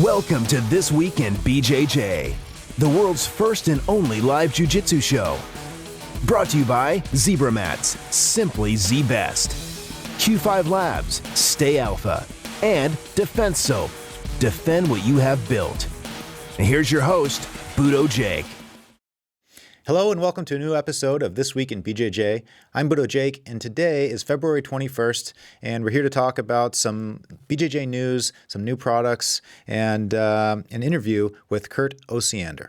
Welcome to This Week in BJJ, the world's first and only live jiu-jitsu show. Brought to you by Zebra Mats, simply Z-Best. Q5 Labs, Stay Alpha. And Defense Soap, defend what you have built. And here's your host, Budo Jake. Hello and welcome to a new episode of This Week in BJJ. I'm Budo Jake, and today is February 21st, and we're here to talk about some BJJ news, some new products, and an interview with Kurt Osiander.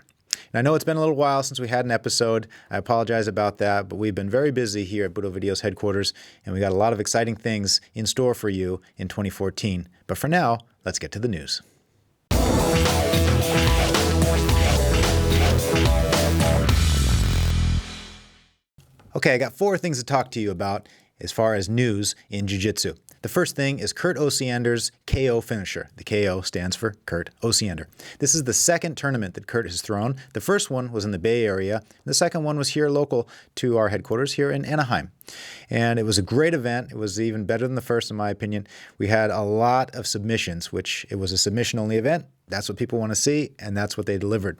And I know it's been a little while since we had an episode. I apologize about that, but we've been very busy here at Budo Videos headquarters, and we got a lot of exciting things in store for you in 2014. But for now, let's get to the news. Okay, I got four things to talk to you about as far as news in jiu-jitsu. The first thing is Kurt Osiander's KO finisher. The KO stands for Kurt Osiander. This is the second tournament that Kurt has thrown. The first one was in the Bay Area. The second one was here local to our headquarters here in Anaheim. And it was a great event. It was even better than the first, in my opinion. We had a lot of submissions, which it was a submission-only event. That's what people want to see, and that's what they delivered.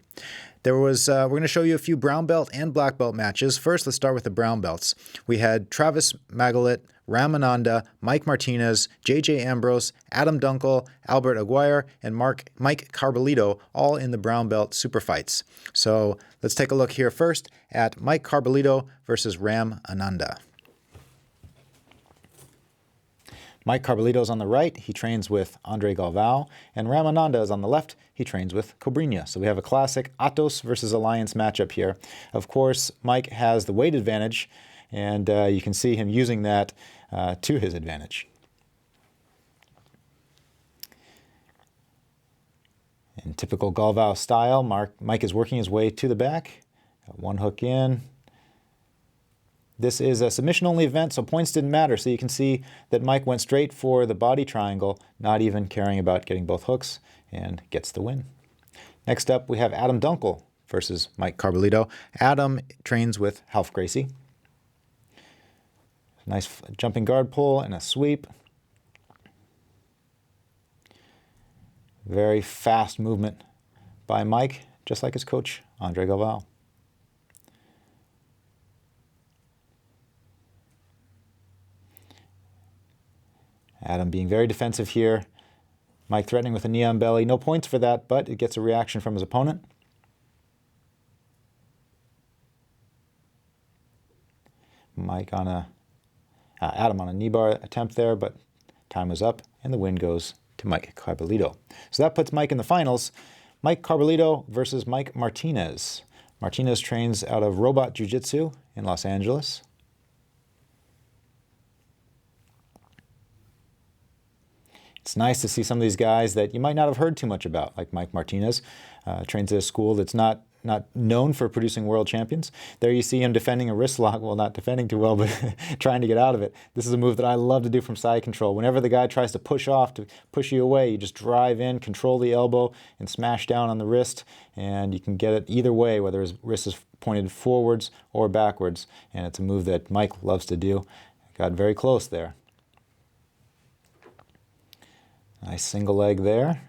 We're going to show you a few brown belt and black belt matches. First, let's start with the brown belts. We had Travis Magalit, Ramananda, Mike Martinez, J.J. Ambrose, Adam Dunkel, Albert Aguirre, and Mike Carbolito, all in the brown belt super fights. So let's take a look here first at Mike Carbolito versus Ram Ananda. Mike Carbolito is on the right. He trains with Andre Galvao. And Ramananda is on the left. He trains with Cobrinha. So we have a classic Atos versus Alliance matchup here. Of course, Mike has the weight advantage, and you can see him using that to his advantage. In typical Galvao style, Mike is working his way to the back. Got one hook in. This is a submission-only event, so points didn't matter. So you can see that Mike went straight for the body triangle, not even caring about getting both hooks, and gets the win. Next up, we have Adam Dunkel versus Mike Carbolito. Adam trains with Half Gracie. Nice jumping guard pull and a sweep. Very fast movement by Mike, just like his coach, Andre Galvao. Adam being very defensive here. Mike threatening with a knee on belly. No points for that, but it gets a reaction from his opponent. Adam on a knee bar attempt there, but time was up, and the win goes to Mike Carbolito. So that puts Mike in the finals. Mike Carbolito versus Mike Martinez. Martinez trains out of Robot Jiu-Jitsu in Los Angeles. It's nice to see some of these guys that you might not have heard too much about, like Mike Martinez. Trains at a school that's not known for producing world champions. There you see him defending a wrist lock. Well, not defending too well, but trying to get out of it. This is a move that I love to do from side control. Whenever the guy tries to push off, to push you away, you just drive in, control the elbow, and smash down on the wrist. And you can get it either way, whether his wrist is pointed forwards or backwards. And it's a move that Mike loves to do. Got very close there. Nice single leg there.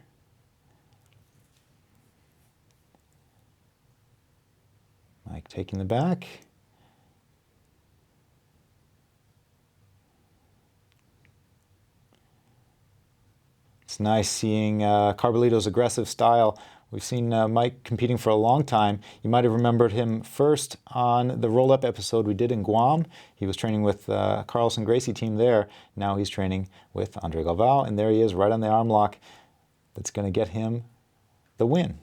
Mike taking the back. It's nice seeing Carbolito's aggressive style. We've seen Mike competing for a long time. You might have remembered him first on the roll-up episode we did in Guam. He was training with Carlson Gracie team there. Now he's training with Andre Galvao, and there he is right on the arm lock. That's going to get him the win.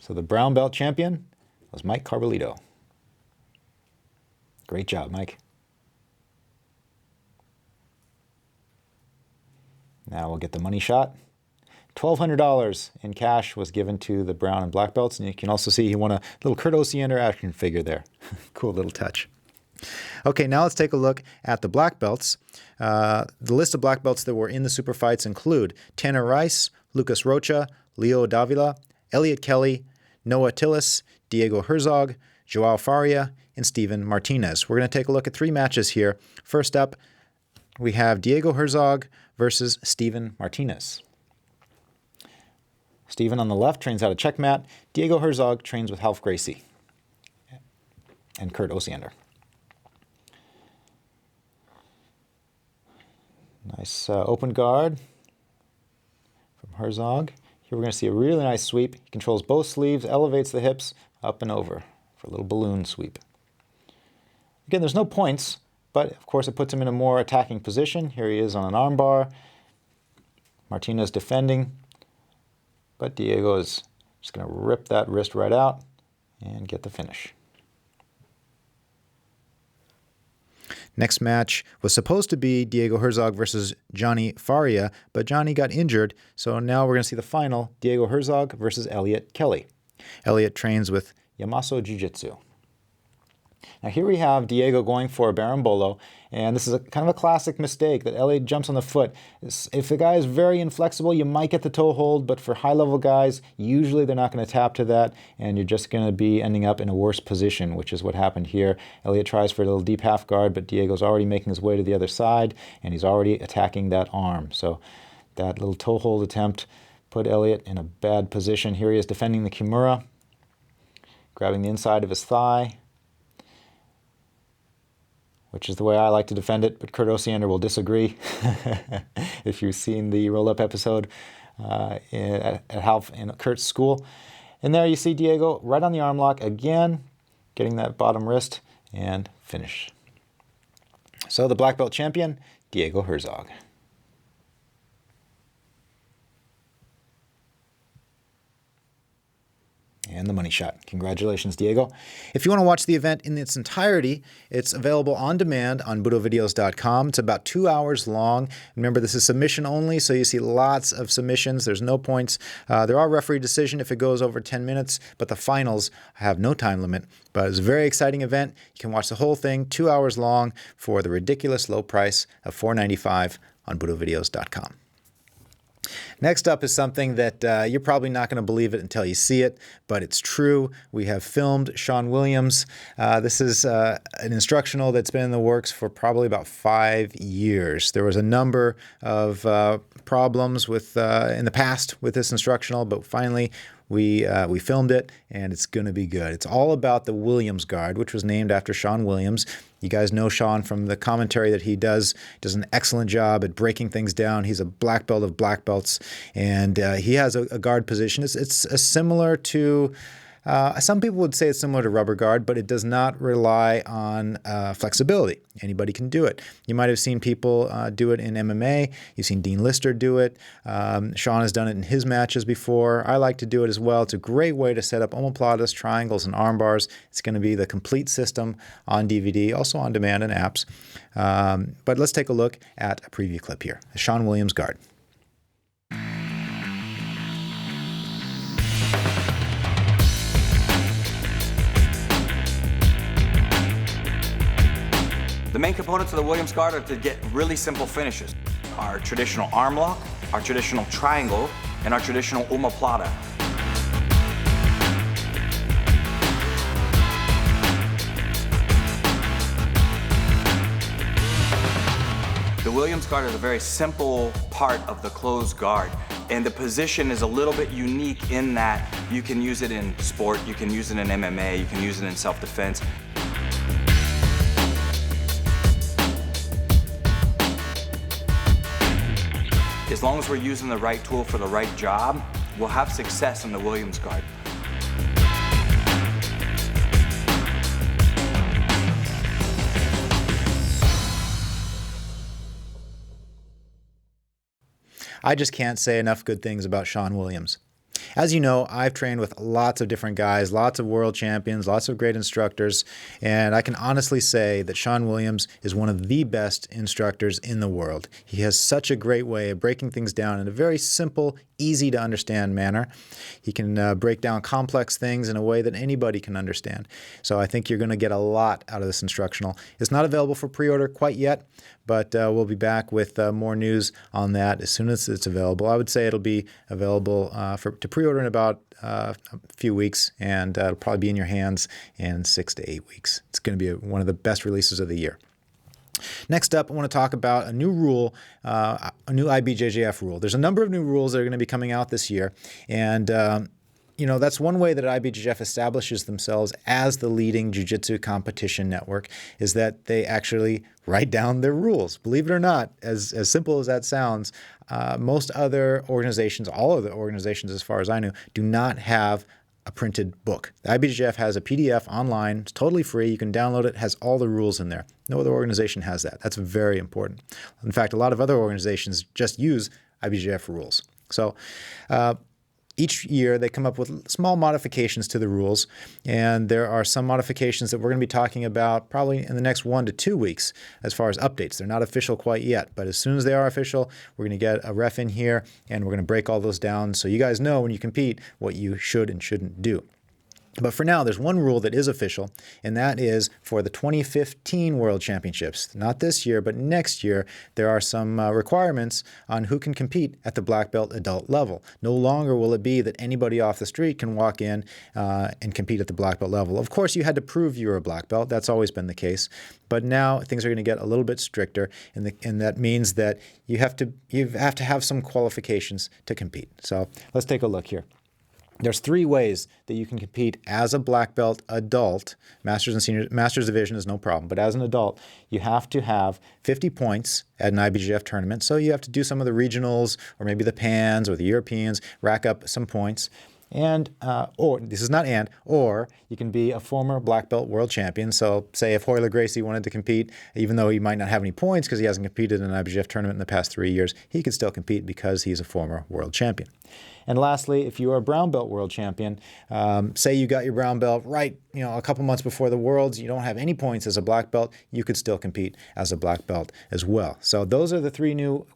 So the brown belt champion was Mike Carbolito. Great job, Mike. Now we'll get the money shot. $1,200 in cash was given to the brown and black belts, and you can also see he won a little Kurt Osiander action figure there. Cool little touch. Okay, now let's take a look at the black belts. The list of black belts that were in the super fights include Tanner Rice, Lucas Rocha, Leo Davila, Elliot Kelly, Noah Tillis, Diego Herzog, Joao Faria, and Steven Martinez. We're going to take a look at three matches here. First up, we have Diego Herzog versus Steven Martinez. Steven on the left trains out of Checkmat. Diego Herzog trains with Ralph Gracie and Kurt Osiander. Nice open guard from Herzog. Here we're going to see a really nice sweep. He controls both sleeves, elevates the hips up and over for a little balloon sweep. Again, there's no points, but of course it puts him in a more attacking position. Here he is on an armbar. Martinez defending, but Diego is just going to rip that wrist right out and get the finish. Next match was supposed to be Diego Herzog versus Johnny Faria, but Johnny got injured, so now we're going to see the final, Diego Herzog versus Elliot Kelly. Elliot trains with Yamaso Jiu-Jitsu. Now here we have Diego going for a berimbolo, and this is kind of a classic mistake that Elliot jumps on the foot. If the guy is very inflexible, you might get the toe hold, but for high-level guys, usually they're not going to tap to that, and you're just going to be ending up in a worse position, which is what happened here. Elliot tries for a little deep half guard, but Diego's already making his way to the other side, and he's already attacking that arm. So that little toe hold attempt put Elliot in a bad position. Here he is defending the Kimura, grabbing the inside of his thigh, which is the way I like to defend it, but Kurt Osiander will disagree. If you've seen the roll-up episode at Half in Kurt's school. And there you see Diego right on the arm lock again, getting that bottom wrist and finish. So the black belt champion, Diego Herzog. And the money shot. Congratulations, Diego. If you want to watch the event in its entirety, it's available on demand on BudoVideos.com. It's about 2 hours long. Remember, this is submission only, so you see lots of submissions. There's no points. There are referee decision if it goes over 10 minutes, but the finals have no time limit. But it's a very exciting event. You can watch the whole thing, 2 hours long, for the ridiculous low price of $4.95 on BudoVideos.com. Next up is something that you're probably not going to believe it until you see it, but it's true. We have filmed Shawn Williams. This is an instructional that's been in the works for probably about 5 years. There was a number of problems with in the past with this instructional, but finally we filmed it, and it's going to be good. It's all about the Williams Guard, which was named after Shawn Williams. You guys know Shawn from the commentary that he does. Does an excellent job at breaking things down. He's a black belt of black belts, and he has a guard position. It's similar to, some people would say it's similar to rubber guard, but it does not rely on flexibility. Anybody can do it. You might have seen people do it in MMA. You've seen Dean Lister do it. Shawn has done it in his matches before. I like to do it as well. It's a great way to set up omoplatas, triangles, and arm bars. It's going to be the complete system on DVD, also on demand and apps. But let's take a look at a preview clip here. The Shawn Williams Guard. The main components of the Williams Guard are to get really simple finishes. Our traditional arm lock, our traditional triangle, and our traditional omoplata. The Williams Guard is a very simple part of the closed guard, and the position is a little bit unique in that you can use it in sport, you can use it in MMA, you can use it in self-defense. As long as we're using the right tool for the right job, we'll have success in the Williams Guard. I just can't say enough good things about Shawn Williams. As you know, I've trained with lots of different guys, lots of world champions, lots of great instructors, and I can honestly say that Shawn Williams is one of the best instructors in the world. He has such a great way of breaking things down in a very simple, easy to understand manner. He can break down complex things in a way that anybody can understand. So I think you're going to get a lot out of this instructional. It's not available for pre-order quite yet, but we'll be back with more news on that as soon as it's available. I would say it'll be available to pre-order in about a few weeks, and it'll probably be in your hands in 6 to 8 weeks. It's going to be one of the best releases of the year. Next up, I want to talk about a new rule, a new IBJJF rule. There's a number of new rules that are going to be coming out this year, and that's one way that IBJJF establishes themselves as the leading jiu-jitsu competition network, is that they actually write down their rules. Believe it or not, as simple as that sounds, most other organizations, all of the organizations as far as I know, do not have a printed book. The IBJJF has a PDF online. It's totally free. You can download it. It has all the rules in there. No other organization has that. That's very important. In fact, a lot of other organizations just use IBJJF rules. So each year they come up with small modifications to the rules, and there are some modifications that we're going to be talking about probably in the next 1 to 2 weeks as far as updates. They're not official quite yet, but as soon as they are official, we're going to get a ref in here and we're going to break all those down so you guys know when you compete what you should and shouldn't do. But for now, there's one rule that is official, and that is for the 2015 World Championships. Not this year, but next year, there are some requirements on who can compete at the black belt adult level. No longer will it be that anybody off the street can walk in and compete at the black belt level. Of course, you had to prove you were a black belt. That's always been the case. But now things are going to get a little bit stricter, and that means that you have to have some qualifications to compete. So let's take a look here. There's 3 ways that you can compete as a black belt adult. Masters and senior, Masters division is no problem, but as an adult, you have to have 50 points at an IBJJF tournament. So you have to do some of the regionals or maybe the Pans or the Europeans, rack up some points. And, or you can be a former black belt world champion. So say if Royler Gracie wanted to compete, even though he might not have any points because he hasn't competed in an IBJJF tournament in the past 3 years, he could still compete because he's a former world champion. And lastly, if you are a brown belt world champion, say you got your brown belt right, a couple months before the Worlds, you don't have any points as a black belt, you could still compete as a black belt as well. So those are the 3 new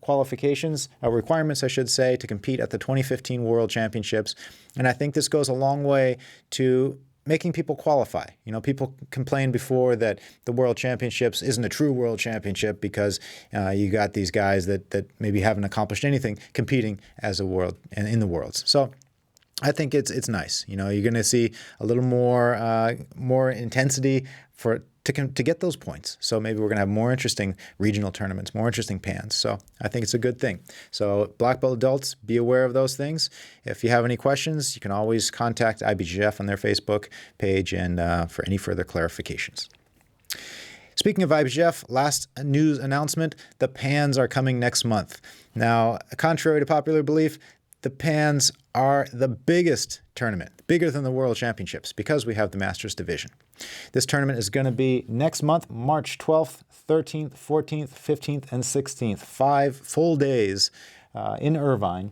requirements, I should say, to compete at the 2015 World Championships. And I think this goes a long way to making people qualify. People complained before that the World Championships isn't a true World Championship because you got these guys that maybe haven't accomplished anything competing as a world and in the Worlds. So I think it's nice. You're going to see a little more intensity to get those points. So maybe we're going to have more interesting regional tournaments, more interesting Pans. So I think it's a good thing. So black belt adults, be aware of those things. If you have any questions, you can always contact IBJJF on their Facebook page and for any further clarifications. Speaking of IBJJF, last news announcement, the Pans are coming next month. Now, contrary to popular belief, the Pans are the biggest tournament, bigger than the World Championships, because we have the Masters division. This tournament is going to be next month, March 12th, 13th, 14th, 15th, and 16th. 5 full days in Irvine.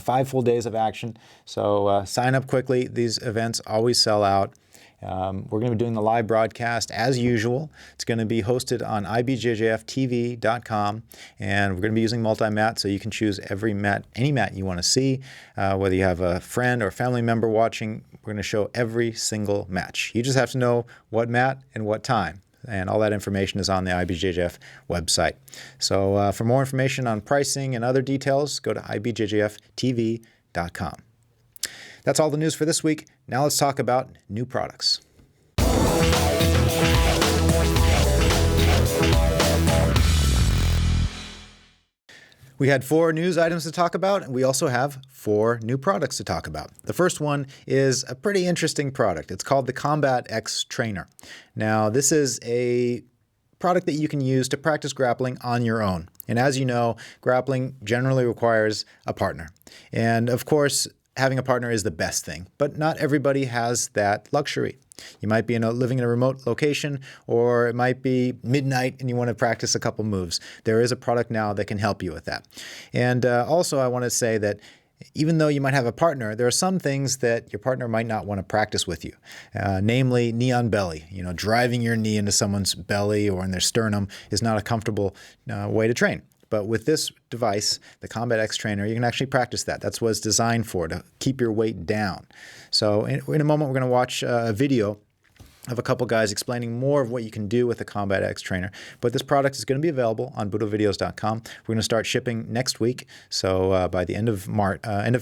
5 full days of action. So sign up quickly. These events always sell out. We're going to be doing the live broadcast as usual. It's going to be hosted on BJJTV.com, and we're going to be using multi-mat, so you can choose any mat you want to see. Whether you have a friend or family member watching, we're going to show every single match. You just have to know what mat and what time. And all that information is on the IBJJF website. So for more information on pricing and other details, go to IBJJTV.com. That's all the news for this week. Now let's talk about new products. We had 4 news items to talk about, and we also have 4 new products to talk about. The first one is a pretty interesting product. It's called the Kombat X Trainer. Now, this is a product that you can use to practice grappling on your own. And as you know, grappling generally requires a partner. And of course, having a partner is the best thing, but not everybody has that luxury. You might be living in a remote location, or it might be midnight and you want to practice a couple moves. There is a product now that can help you with that. And also I want to say that even though you might have a partner, there are some things that your partner might not want to practice with you, namely knee on belly. Driving your knee into someone's belly or in their sternum is not a comfortable way to train. But with this device, the Kombat X Trainer, you can actually practice that. That's what it's designed for, to keep your weight down. So in a moment, we're going to watch a video of a couple guys explaining more of what you can do with the Kombat X Trainer. But this product is going to be available on BudoVideos.com. We're going to start shipping next week. So by the end of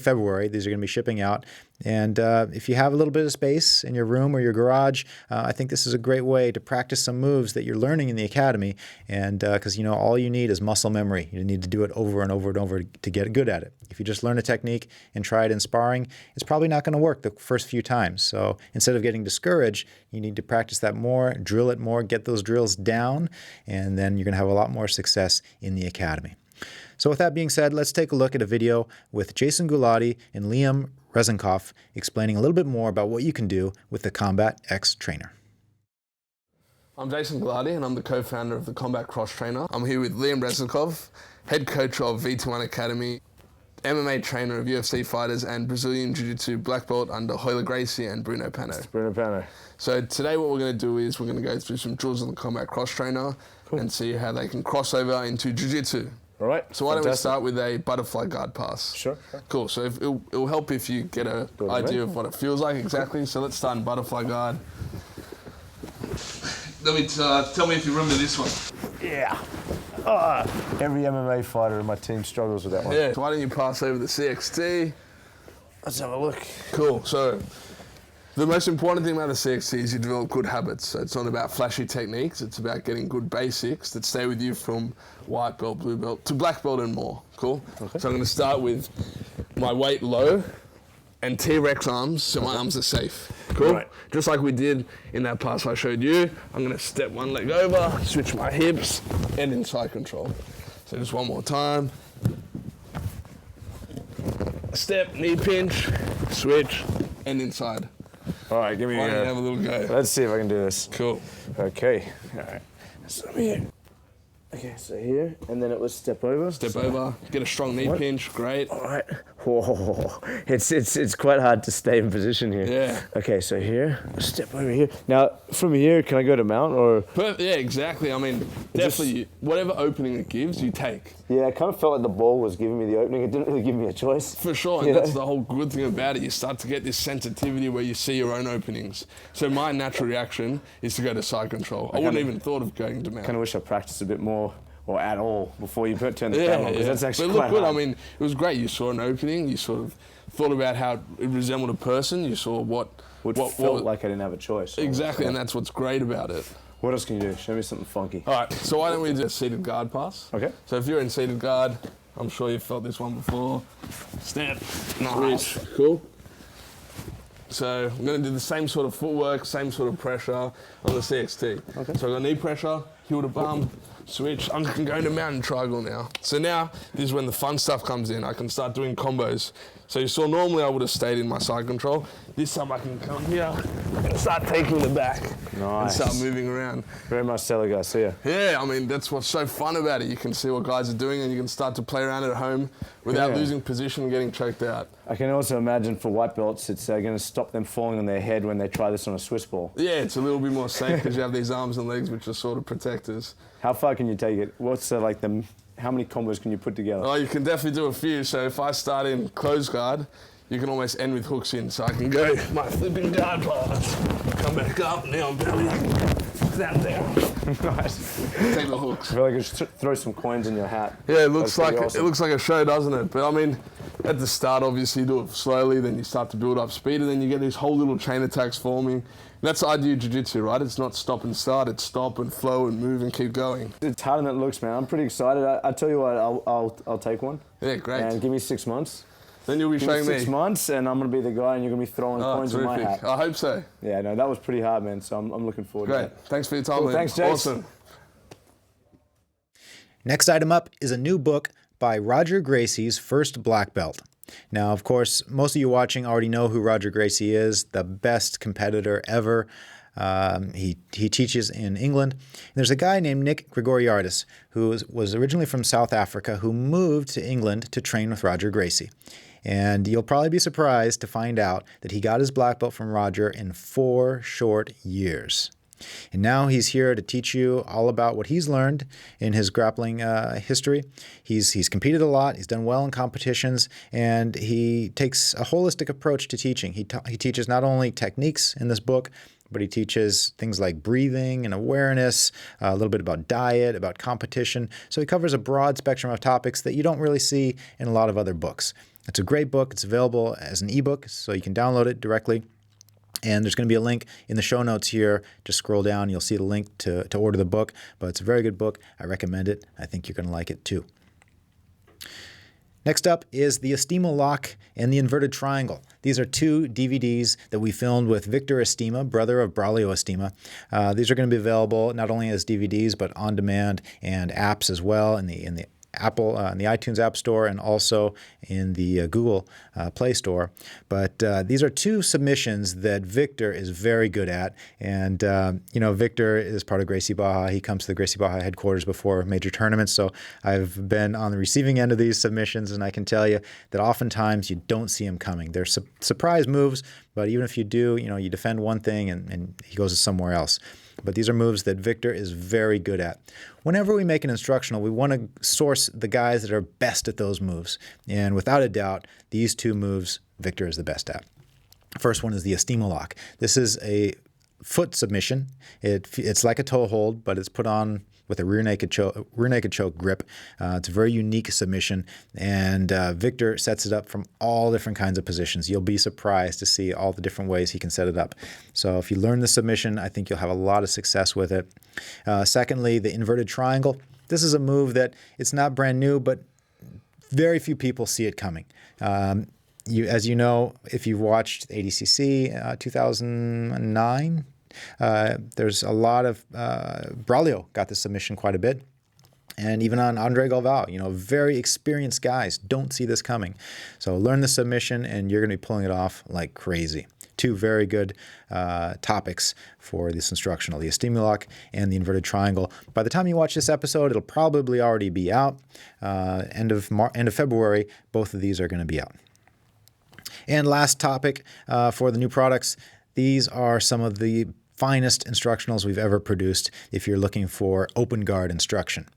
February, these are going to be shipping out. And if you have a little bit of space in your room or your garage, I think this is a great way to practice some moves that you're learning in the academy. And because, all you need is muscle memory. You need to do it over and over and over to get good at it. If you just learn a technique and try it in sparring, it's probably not going to work the first few times. So instead of getting discouraged, you need to practice that more, drill it more, get those drills down, and then you're going to have a lot more success in the academy. So with that being said, let's take a look at a video with Jason Gulati and Liam Reznikoff explaining a little bit more about what you can do with the Kombat X Trainer. I'm Jason Gulati and I'm the co-founder of the Kombat X Trainer. I'm here with Liam Reznikoff, head coach of V21 Academy, MMA trainer of UFC fighters and Brazilian Jiu-Jitsu black belt under Royler Gracie and Bruno Pano. Bruno Pano. So today what we're going to do is we're going to go through some drills on the Kombat X Trainer and see how they can cross over into Jiu-Jitsu. All right. So why don't we start with a butterfly guard pass? Sure. Cool. So it'll help if you get an idea of what it feels like exactly. So let's start in butterfly guard. Let me tell me if you remember this one. Yeah. Every MMA fighter in my team struggles with that one. Yeah. So why don't you pass over the CXT? Let's have a look. Cool. So the most important thing about the CXT is you develop good habits. So it's not about flashy techniques. It's about getting good basics that stay with you from white belt, blue belt, to black belt and more. Cool? Okay. So I'm going to start with my weight low and T-Rex arms, so my arms are safe. Cool? Right. Just like we did in that pass I showed you, I'm going to step one leg over, switch my hips, and inside control. So just one more time. Step, knee pinch, switch, and inside. All right, give me Why don't you have a little go? Let's see if I can do this. Cool. Okay. All right. So here. Okay, so here, and then it was step over. Step over, get a strong knee pinch, great. All right. Whoa. It's quite hard to stay in position here. Yeah. Okay, so here, step over here. Now, from here, can I go to mount or? Yeah, exactly. I mean, definitely, whatever opening it gives, you take. Yeah, I kind of felt like the ball was giving me the opening. It didn't really give me a choice. For sure, and that's the whole good thing about it. You start to get this sensitivity where you see your own openings. So my natural reaction is to go to side control. I wouldn't even thought of going to mount. Kind of wish I practiced a bit more or at all before you turn the camera on, because that's actually but quite look good. hard. I mean, it was great. You saw an opening. You sort of thought about how it resembled a person. You saw what felt like I didn't have a choice. Exactly, and that's what's great about it. What else can you do? Show me something funky. All right, so why don't we do a seated guard pass? Okay. So if you're in seated guard, I'm sure you've felt this one before. Step, nice, cool. So I'm going to do the same sort of footwork, same sort of pressure on the CXT. Okay. So I've got knee pressure, heel to bum, switch. I'm going to mountain triangle now. So now, this is when the fun stuff comes in. I can start doing combos. So you saw normally I would have stayed in my side control. This time I can come here and start taking the back. Nice. And start moving around. Very much Stella Garcia. Yeah, I mean, that's what's so fun about it. You can see what guys are doing and you can start to play around at home without losing position and getting choked out. I can also imagine for white belts, it's going to stop them falling on their head when they try this on a Swiss ball. Yeah, it's a little bit more safe because you have these arms and legs which are sort of protectors. How far can you take it? What's how many combos can you put together? Oh, you can definitely do a few. So if I start in closed guard, you can almost end with hooks in. So I can go my flipping guard pass, come back up, now belly, down. Nice. Take the hooks. I feel like you should throw some coins in your hat. Yeah, it looks like awesome. it looks like a show, doesn't it? But I mean, at the start, obviously, you do it slowly, then you start to build up speed, and then you get these whole little chain attacks forming. That's the idea of jiu-jitsu, right? It's not stop and start, it's stop and flow and move and keep going. It's harder than it looks, man. I'm pretty excited. I tell you what, I'll take one. Yeah, great. And give me 6 months. Then you'll be showing me. 6 months, and I'm going to be the guy, and you're going to be throwing coins in my hat. I hope so. Yeah, no, that was pretty hard, man. So I'm looking forward to Great. it. Thanks for your time, Cool, Liam. thanks, Jace. Awesome. Next item up is a new book by Roger Gracie's first black belt. Now, of course, most of you watching already know who Roger Gracie is, the best competitor ever. He teaches in England. And there's a guy named Nick Grigoriadis who was originally from South Africa who moved to England to train with Roger Gracie. And you'll probably be surprised to find out that he got his black belt from Roger in 4 short years. And now he's here to teach you all about what he's learned in his grappling history. He's competed a lot, he's done well in competitions, and he takes a holistic approach to teaching. He teaches not only techniques in this book, but he teaches things like breathing and awareness, a little bit about diet, about competition. So he covers a broad spectrum of topics that you don't really see in a lot of other books. It's a great book. It's available as an ebook, so you can download it directly. And there's going to be a link in the show notes here. Just scroll down. You'll see the link to order the book. But it's a very good book. I recommend it. I think you're going to like it too. Next up is the Estima lock and the inverted triangle. These are 2 DVDs that we filmed with Victor Estima, brother of Braulio Estima. These are going to be available not only as DVDs, but on demand and apps as well in the Apple, in the iTunes App Store, and also in the Google Play Store. But these are 2 submissions that Victor is very good at. And, Victor is part of Gracie Barra. He comes to the Gracie Barra headquarters before major tournaments. So I've been on the receiving end of these submissions, and I can tell you that oftentimes you don't see him coming. They're surprise moves, but even if you do, you defend one thing and he goes somewhere else. But these are moves that Victor is very good at. Whenever we make an instructional, we want to source the guys that are best at those moves. And without a doubt, these 2 moves, Victor is the best at. First one is the Estima lock. This is a foot submission. It's like a toe hold, but it's put on with a rear naked choke grip. It's a very unique submission, and Victor sets it up from all different kinds of positions. You'll be surprised to see all the different ways he can set it up. So if you learn the submission, I think you'll have a lot of success with it. Secondly, the inverted triangle. This is a move that it's not brand new, but very few people see it coming. As you know, if you've watched ADCC 2009, there's a lot of Braulio got the submission quite a bit, and even on Andre Galvao, very experienced guys don't see this coming. So learn the submission, and you're going to be pulling it off like crazy. 2 very good topics for this instructional: the Estima lock and the inverted triangle. By the time you watch this episode, it'll probably already be out. End of February, both of these are going to be out. And last topic for the new products. These are some of the finest instructionals we've ever produced if you're looking for open guard instruction.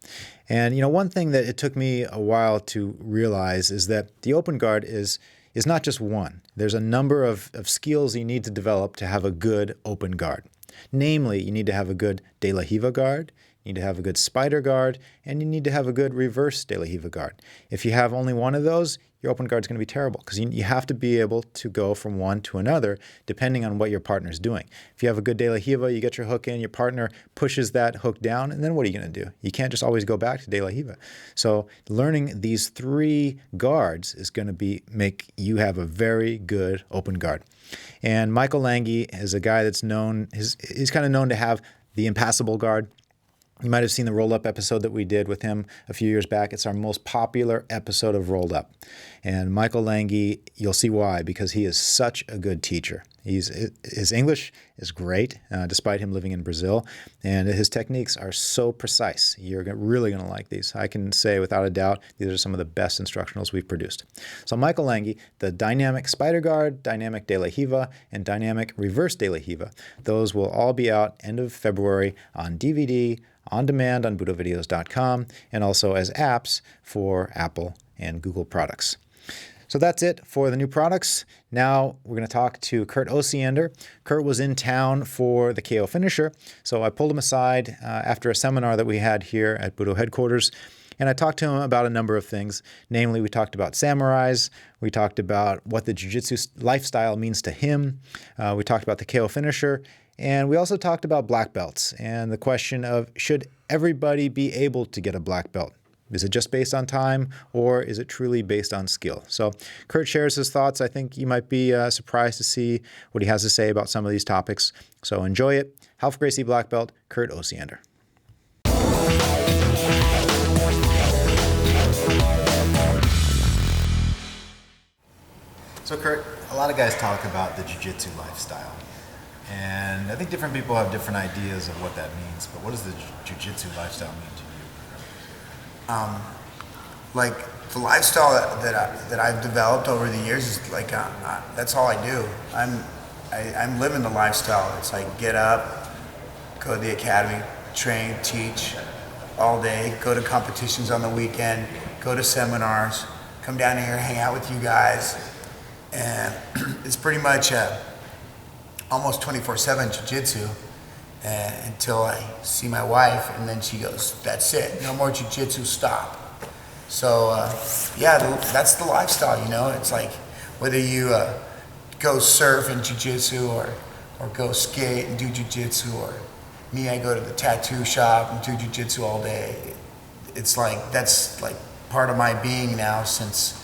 And one thing that it took me a while to realize is that the open guard is not just one. There's a number of skills you need to develop to have a good open guard. Namely, you need to have a good De La Riva guard, you need to have a good spider guard, and you need to have a good reverse De La Riva guard. If you have only one of those, your open guard is going to be terrible because you have to be able to go from one to another depending on what your partner is doing. If you have a good De La Riva, you get your hook in, your partner pushes that hook down, and then what are you going to do? You can't just always go back to De La Riva. So learning these 3 guards is going to make you have a very good open guard. And Michael Langhi is a guy that's known, he's kind of known to have the impassable guard. You might have seen the Rolled Up episode that we did with him a few years back. It's our most popular episode of Rolled Up. And Michael Langhi, you'll see why, because he is such a good teacher. His English is great, despite him living in Brazil, and his techniques are so precise. You're really going to like these. I can say without a doubt, these are some of the best instructionals we've produced. So Michael Langhi, the dynamic spider guard, dynamic De La Riva, and dynamic reverse De La Riva, those will all be out end of February on DVD, on demand on BudoVideos.com, and also as apps for Apple and Google products. So that's it for the new products. Now we're going to talk to Kurt Osiander. Kurt was in town for the KO finisher, so I pulled him aside after a seminar that we had here at Budo headquarters, and I talked to him about a number of things. Namely, we talked about samurais, we talked about what the jiu-jitsu lifestyle means to him, we talked about the KO finisher, and we also talked about black belts and the question of should everybody be able to get a black belt? Is it just based on time, or is it truly based on skill? So Kurt shares his thoughts. I think you might be surprised to see what he has to say about some of these topics. So enjoy it. Half Gracie Black Belt, Kurt Osiander. So Kurt, a lot of guys talk about the jiu-jitsu lifestyle. And I think different people have different ideas of what that means. But what does the jiu-jitsu lifestyle mean to you? Like the lifestyle that I've developed over the years is like that's all I do. I'm living the lifestyle. It's like get up, go to the academy, train, teach all day, go to competitions on the weekend, go to seminars, come down here, hang out with you guys, and it's pretty much almost 24/7 jiu-jitsu. Until I see my wife, and then she goes, "That's it, no more jiu-jitsu, stop." So yeah, that's the lifestyle, you know. It's like whether you go surf and jiu-jitsu or go skate and do jiu-jitsu, or me, I go to the tattoo shop and do jiu-jitsu all day. It's like, that's like part of my being now since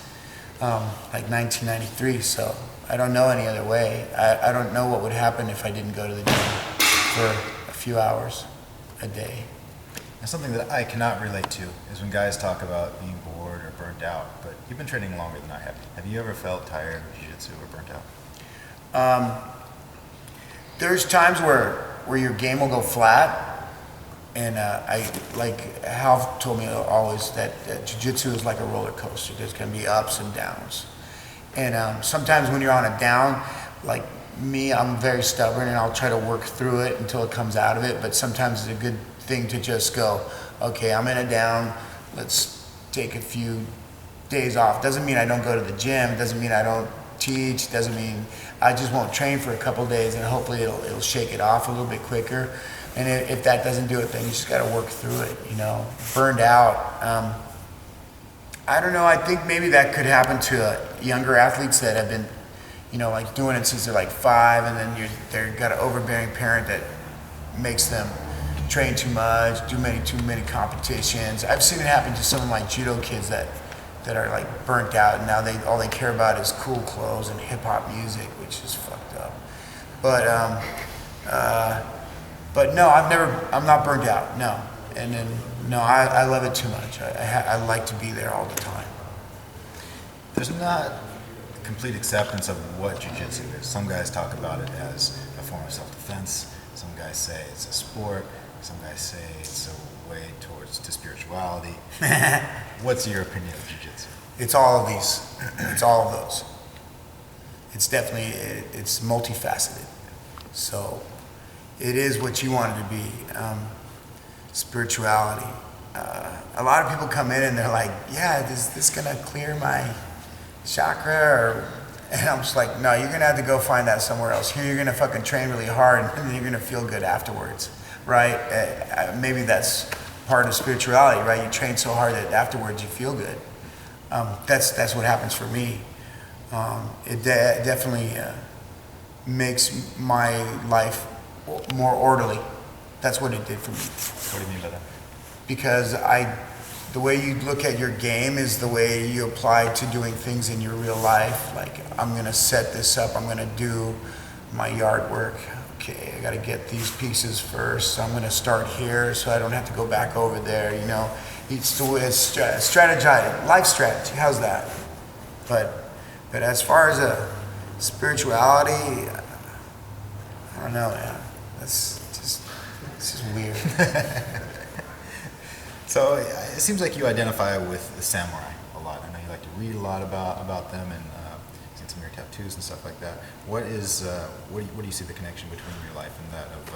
like 1993. So I don't know any other way. I don't know what would happen if I didn't go to the gym for a few hours a day. Now, something that I cannot relate to is when guys talk about being bored or burnt out, but you've been training longer than I have. Have you ever felt tired of jiu-jitsu or burnt out? There's times where your game will go flat, and I, like Hal told me always that jiu-jitsu is like a roller coaster. There's gonna be ups and downs. And sometimes when you're on a down, like me, I'm very stubborn and I'll try to work through it until it comes out of it, but sometimes it's a good thing to just go, okay, I'm in a down, let's take a few days off. Doesn't mean I don't go to the gym, doesn't mean I don't teach, doesn't mean I just won't train for a couple days, and hopefully it'll shake it off a little bit quicker. And if that doesn't do it, then you just got to work through it, you know. Burned out, I don't know, I think maybe that could happen to younger athletes that have been, you know, like doing it since they're like 5, and then they've got an overbearing parent that makes them train too much, do too many competitions. I've seen it happen to some of my judo kids that are like burnt out, and now all they care about is cool clothes and hip hop music, which is fucked up. But no, I'm not burnt out, no. And then, no, I love it too much. I like to be there all the time. There's not complete acceptance of what jiu-jitsu is. Some guys talk about it as a form of self-defense. Some guys say it's a sport. Some guys say it's a way towards to spirituality. What's your opinion of jiu-jitsu? It's all of these. It's all of those. It's definitely, it's multifaceted. So it is what you want it to be. Spirituality. A lot of people come in and they're like, yeah, is this gonna clear my chakra? And I'm just like, no, you're gonna have to go find that somewhere else. Here you're gonna fucking train really hard and then you're gonna feel good afterwards, right? Maybe that's part of spirituality, right? You train so hard that afterwards you feel good. That's what happens for me. It definitely makes my life more orderly. That's what it did for me. What do you mean by that? Because the way you look at your game is the way you apply to doing things in your real life. Like, I'm gonna set this up, I'm gonna do my yard work. Okay, I gotta get these pieces first. So I'm gonna start here so I don't have to go back over there, you know. It's strategize, life strategy, how's that? But as far as spirituality, I don't know, man. This is weird. So it seems like you identify with the samurai a lot. I know you like to read a lot about them, and seen some of your tattoos and stuff like that. What do you see the connection between your life and that of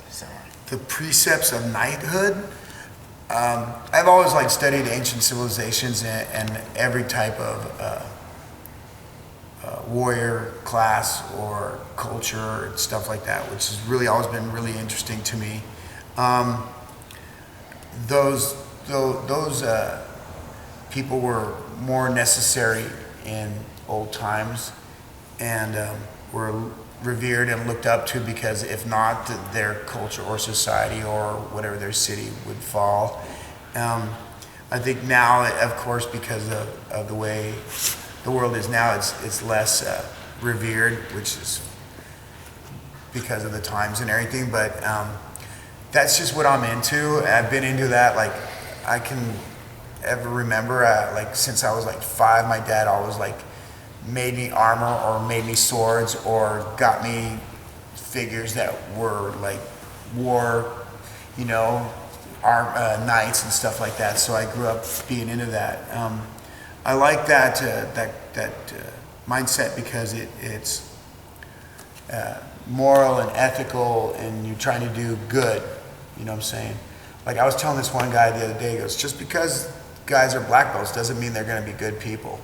samurai? The precepts of knighthood. I've always like studied ancient civilizations and every type of warrior class or culture and stuff like that, which has really always been really interesting to me. Those people were more necessary in old times and were revered and looked up to, because if not, their culture or society or whatever their city would fall. I think now, of course, because of the way the world is now, it's less revered, which is because of the times and everything, but that's just what I'm into. I've been into that, like, I can ever remember, like, since I was like 5, my dad always like made me armor or made me swords or got me figures that were like war, you know, knights and stuff like that. So I grew up being into that. I like that mindset because it's moral and ethical, and you're trying to do good. You know what I'm saying? Like, I was telling this one guy the other day, he goes, just because guys are black belts doesn't mean they're going to be good people.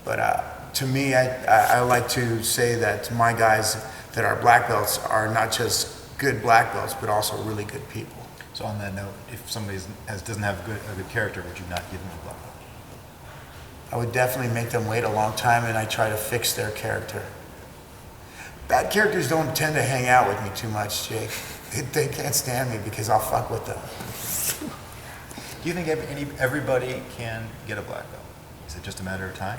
But to me, I like to say that my guys that are black belts are not just good black belts, but also really good people. So on that note, if somebody doesn't have a good character, would you not give them a black belt? I would definitely make them wait a long time, and I try to fix their character. Bad characters don't tend to hang out with me too much, Jake. They can't stand me because I'll fuck with them. Do you think everybody can get a black belt? Is it just a matter of time?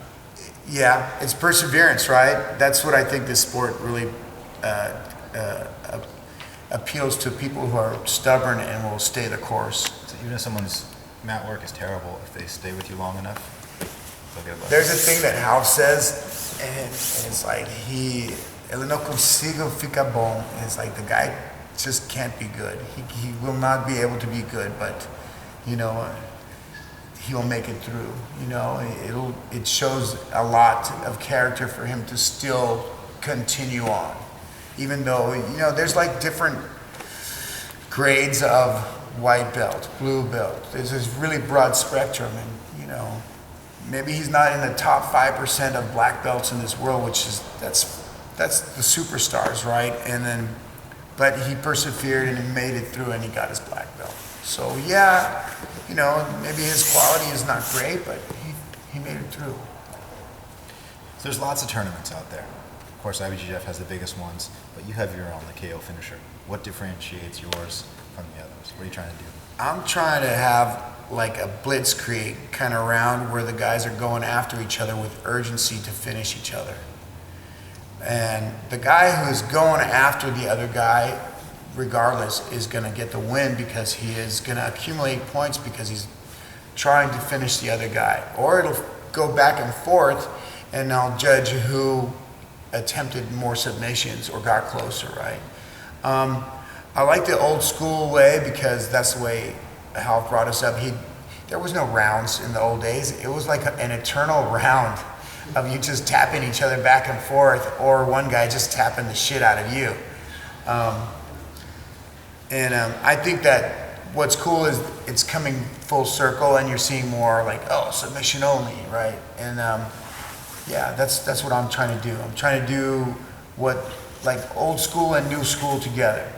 Yeah, it's perseverance, right? That's what I think this sport really appeals to, people who are stubborn and will stay the course. So even if someone's mat work is terrible, if they stay with you long enough, they'll get a black belt. There's a thing that House says, and it's like, ele não consigo ficar bom. It's like the guy just can't be good. He will not be able to be good, but, you know, he'll make it through. You know, it shows a lot of character for him to still continue on. Even though, you know, there's like different grades of white belt, blue belt. There's this really broad spectrum, and, you know, maybe he's not in the top 5% of black belts in this world, which is, that's the superstars, right? And then, but he persevered and he made it through, and he got his black belt. So yeah, you know, maybe his quality is not great, but he made it through. So there's lots of tournaments out there. Of course, IBJJF has the biggest ones, but you have your own, the KO finisher. What differentiates yours from the others? What are you trying to do? I'm trying to have like a blitzkrieg kind of round where the guys are going after each other with urgency to finish each other. And the guy who's going after the other guy, regardless, is going to get the win because he is going to accumulate points because he's trying to finish the other guy. Or it'll go back and forth, and I'll judge who attempted more submissions or got closer, right? I like the old school way because that's the way Hal brought us up. There was no rounds in the old days. It was like an eternal round of you just tapping each other back and forth, or one guy just tapping the shit out of you. I think that what's cool is it's coming full circle, and you're seeing more like, oh, submission only, right? And yeah, that's what I'm trying to do. I'm trying to do what, like, old school and new school together.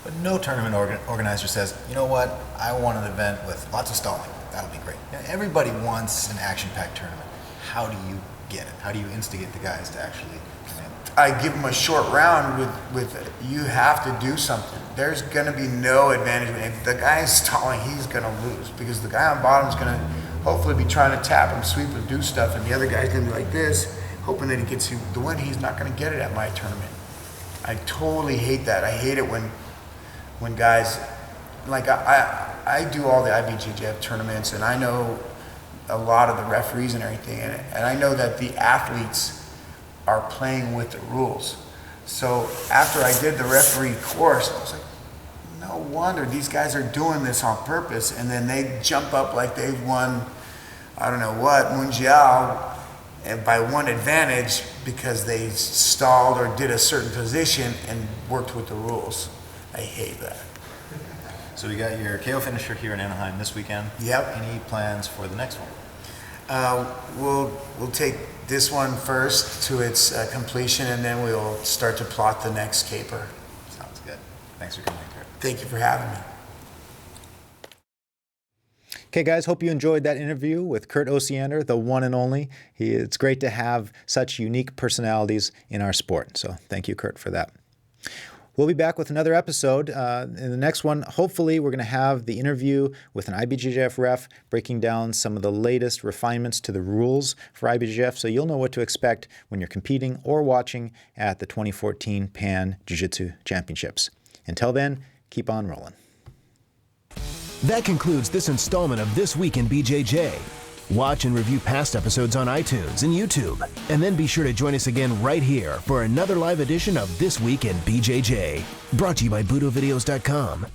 But no tournament organizer says, you know what, I want an event with lots of stalling. That'll be great. You know, everybody wants an action-packed tournament. How do you get it? How do you instigate the guys to actually come in? I give them a short round with you have to do something. There's going to be no advantage. If the guy is stalling, he's going to lose because the guy on bottom is going to hopefully be trying to tap him, sweep, and do stuff, and the other guy's going to be like this, hoping that he gets the win. He's not going to get it at my tournament. I totally hate that. I hate it when guys, like I do all the IBJJF tournaments, and I know a lot of the referees and everything, and I know that the athletes are playing with the rules. So after I did the referee course, I was like, no wonder these guys are doing this on purpose, and then they jump up like they've won, I don't know what, Mundial, and by one advantage because they stalled or did a certain position and worked with the rules. I hate that. So we got your KO finisher here in Anaheim this weekend. Yep. Any plans for the next one? We'll take this one first to its completion, and then we'll start to plot the next caper. Sounds good. Thanks for coming, Kurt. Thank you for having me. Okay, guys, hope you enjoyed that interview with Kurt Osiander, the one and only. It's great to have such unique personalities in our sport. So thank you, Kurt, for that. We'll be back with another episode. In the next one, hopefully, we're going to have the interview with an IBJJF ref breaking down some of the latest refinements to the rules for IBJJF, so you'll know what to expect when you're competing or watching at the 2014 Pan Jiu-Jitsu Championships. Until then, keep on rolling. That concludes this installment of This Week in BJJ. Watch and review past episodes on iTunes and YouTube. And then be sure to join us again right here for another live edition of This Week in BJJ. Brought to you by BudoVideos.com.